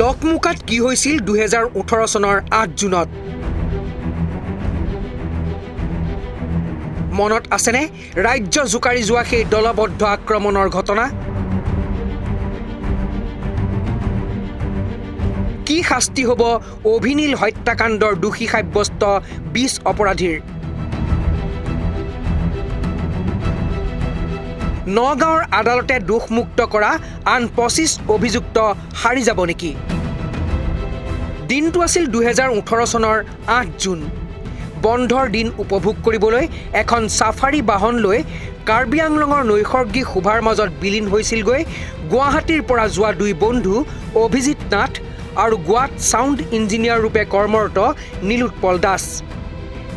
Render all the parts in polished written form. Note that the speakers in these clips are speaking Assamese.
ডকমুকাত কি হৈছিল 2018 চনৰ 8 জুনত মনত আছেনে ৰাজ্য জোকাৰি যোৱা সেই দলবদ্ধ আক্ৰমণৰ ঘটনা কি শাস্তি হ'ব অভিনীল হত্যাকাণ্ডৰ দোষী সাব্যস্ত 20 অপৰাধীৰ নগাঁৱৰ আদালতে দোষমুক্ত কৰা আন 25 অভিযুক্ত হাৰি যাব নেকি দিনটো আছিল 2018 চনৰ 8 জুন বন্ধৰ দিন উপভোগ কৰিবলৈ এখন সাফাৰী বাহন লৈ কাৰ্বি আংলঙৰ নৈসৰ্গিক শোভাৰ মাজত বিলীন হৈছিলগৈ গুৱাহাটীৰ পৰা যোৱা দুই বন্ধু অভিজিত নাথ আৰু গোৱাত সাউণ্ড ইঞ্জিনিয়াৰ ৰূপে কৰ্মৰত নীলোৎপল দাস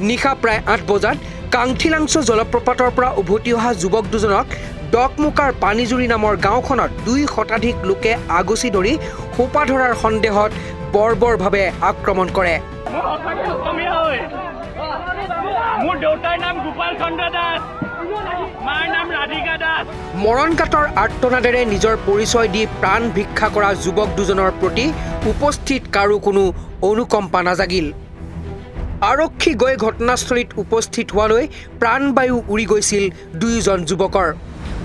নিশা প্ৰায় 8 বজাত কাংঠিলাংছ জলপ্ৰপাতৰ পৰা উভতি অহা যুৱক দুজনক ডকমুকাৰ পানীজুৰি নামৰ গাঁওখনত 2 শতাধিক লোকে আগচি ধৰি সোপা ধৰাৰ সন্দেহত বৰ্বৰভাৱে আক্ৰমণ কৰে মোৰ দেউতাৰ নাম গোপাল চন্দ্ৰ দাস মাৰ নাম ৰাধিকা দাস মৰণকাতৰ আৰ্তনাদেৰে নিজৰ পৰিচয় দি প্ৰাণ ভিক্ষা কৰা যুৱক দুজনৰ প্ৰতি উপস্থিত কাৰো কোনো অনুকম্পা নাজাগিল আৰক্ষী গৈ ঘটনাস্থলীত উপস্থিত হোৱালৈ প্ৰাণবায়ু উৰি গৈছিল দুয়োজন যুৱকৰ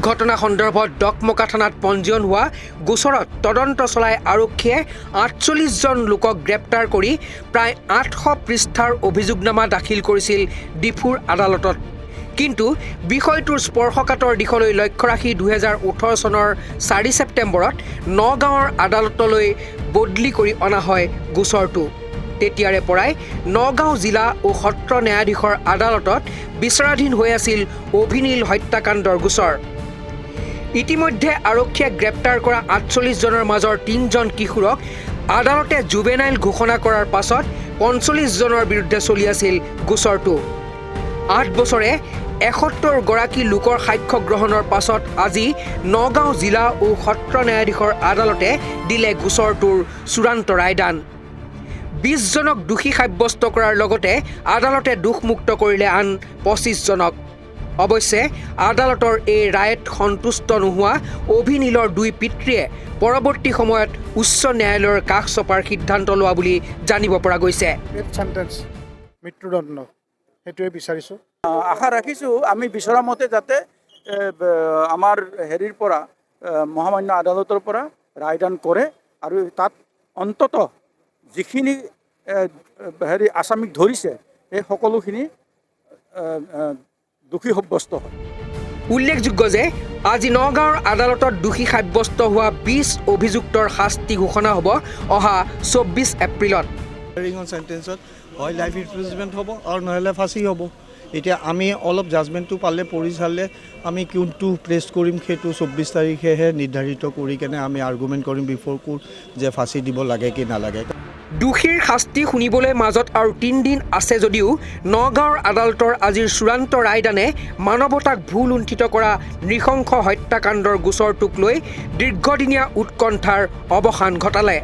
ঘটনা সন্দৰ্ভত ডকমকা থানাত পঞ্জীয়ন হোৱা গোচৰত তদন্ত চলাই আৰক্ষীয়ে 48 জন লোকক গ্ৰেপ্তাৰ কৰি প্ৰায় 800 পৃষ্ঠাৰ অভিযোগনামা দাখিল কৰিছিল ডিফুৰ আদালতত কিন্তু বিষয়টোৰ স্পৰ্শকাতৰ দিশলৈ লক্ষ্য ৰাখি 2018 চনৰ 4 ছেপ্টেম্বৰত নগাঁৱৰ আদালতলৈ বদলি কৰি অনা হয় গোচৰটো তেতিয়াৰে পৰাই নগাঁও জিলা ও সত্ৰ ন্যায়াধীশৰ আদালতত বিচাৰাধীন হৈ আছিল অভিনীল হত্যাকাণ্ডৰ গোচৰ ইতিমধ্যে আৰক্ষীয়ে গ্ৰেপ্তাৰ কৰা 48 জনৰ মাজৰ 3 জন কিশোৰক আদালতে জুভেনাইল ঘোষণা কৰাৰ পাছত 45 জনৰ বিৰুদ্ধে চলি আছিল গোচৰটো 8 বছৰে 71 গৰাকী লোকৰ সাক্ষ্য গ্ৰহণৰ পাছত আজি নগাঁও জিলা ও সত্ৰ ন্যায়াধীশৰ আদালতে দিলে গোচৰটোৰ চূড়ান্ত ৰায়দান 20 জনক দোষী সাব্যস্ত কৰাৰ লগতে আদালতে দোষমুক্ত কৰিলে আন 25 জনক অৱশ্যে আদালতৰ এই ৰায়ত সন্তুষ্ট নোহোৱা অভিনীলৰ দুই পিতৃয়ে পৰৱৰ্তী সময়ত উচ্চ ন্যায়ালয়ৰ কাষ চপাৰ সিদ্ধান্ত লোৱা বুলি জানিব পৰা গৈছে মৃত্যুদণ্ড সেইটোৱে বিচাৰিছোঁ আশা ৰাখিছোঁ আমি বিচৰা মতে যাতে আমাৰ হেৰিৰ পৰা মহামান্য আদালতৰ পৰা ৰায়দান কৰে আৰু তাত অন্তত যিখিনি হেৰি আসামিক ধৰিছে সেই সকলোখিনি দোষী সাব্যস্ত হয় উল্লেখযোগ্য যে আজি নগাঁৱৰ আদালতত দোষী সাব্যস্ত হোৱা 20 অভিযুক্তৰ শাস্তি ঘোষণা হ'ব অহা 24 এপ্ৰিলত চেণ্টেন্সত হয় লাইফ ইমপ্ৰিজনমেণ্ট হ'ব আৰু নহ'লে ফাঁচি হ'ব এতিয়া আমি অলপ জাজমেণ্টটো পালে পঢ়ি চালে আমি কোনটো প্ৰেছ কৰিম সেইটো 24 তাৰিখেহে নিৰ্ধাৰিত কৰি কেনে আমি আৰ্গুমেণ্ট কৰিম বিফৰ কোৰ্ট যে ফাঁচি দিব লাগে কি নালাগে দোষীৰ শাস্তি শুনিবলৈ মাজত আৰু 3 দিন আছে যদিও নগাঁৱৰ আদালতৰ আজিৰ চূড়ান্ত ৰায়দানে মানৱতাক ভুল লুণ্ঠিত কৰা নৃশংস হত্যাকাণ্ডৰ গোচৰটোক লৈ দীৰ্ঘদিনীয়া উৎকণ্ঠাৰ অৱসান ঘটালে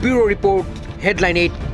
ব্যুৰো ৰিপৰ্ট হেডলাইন 8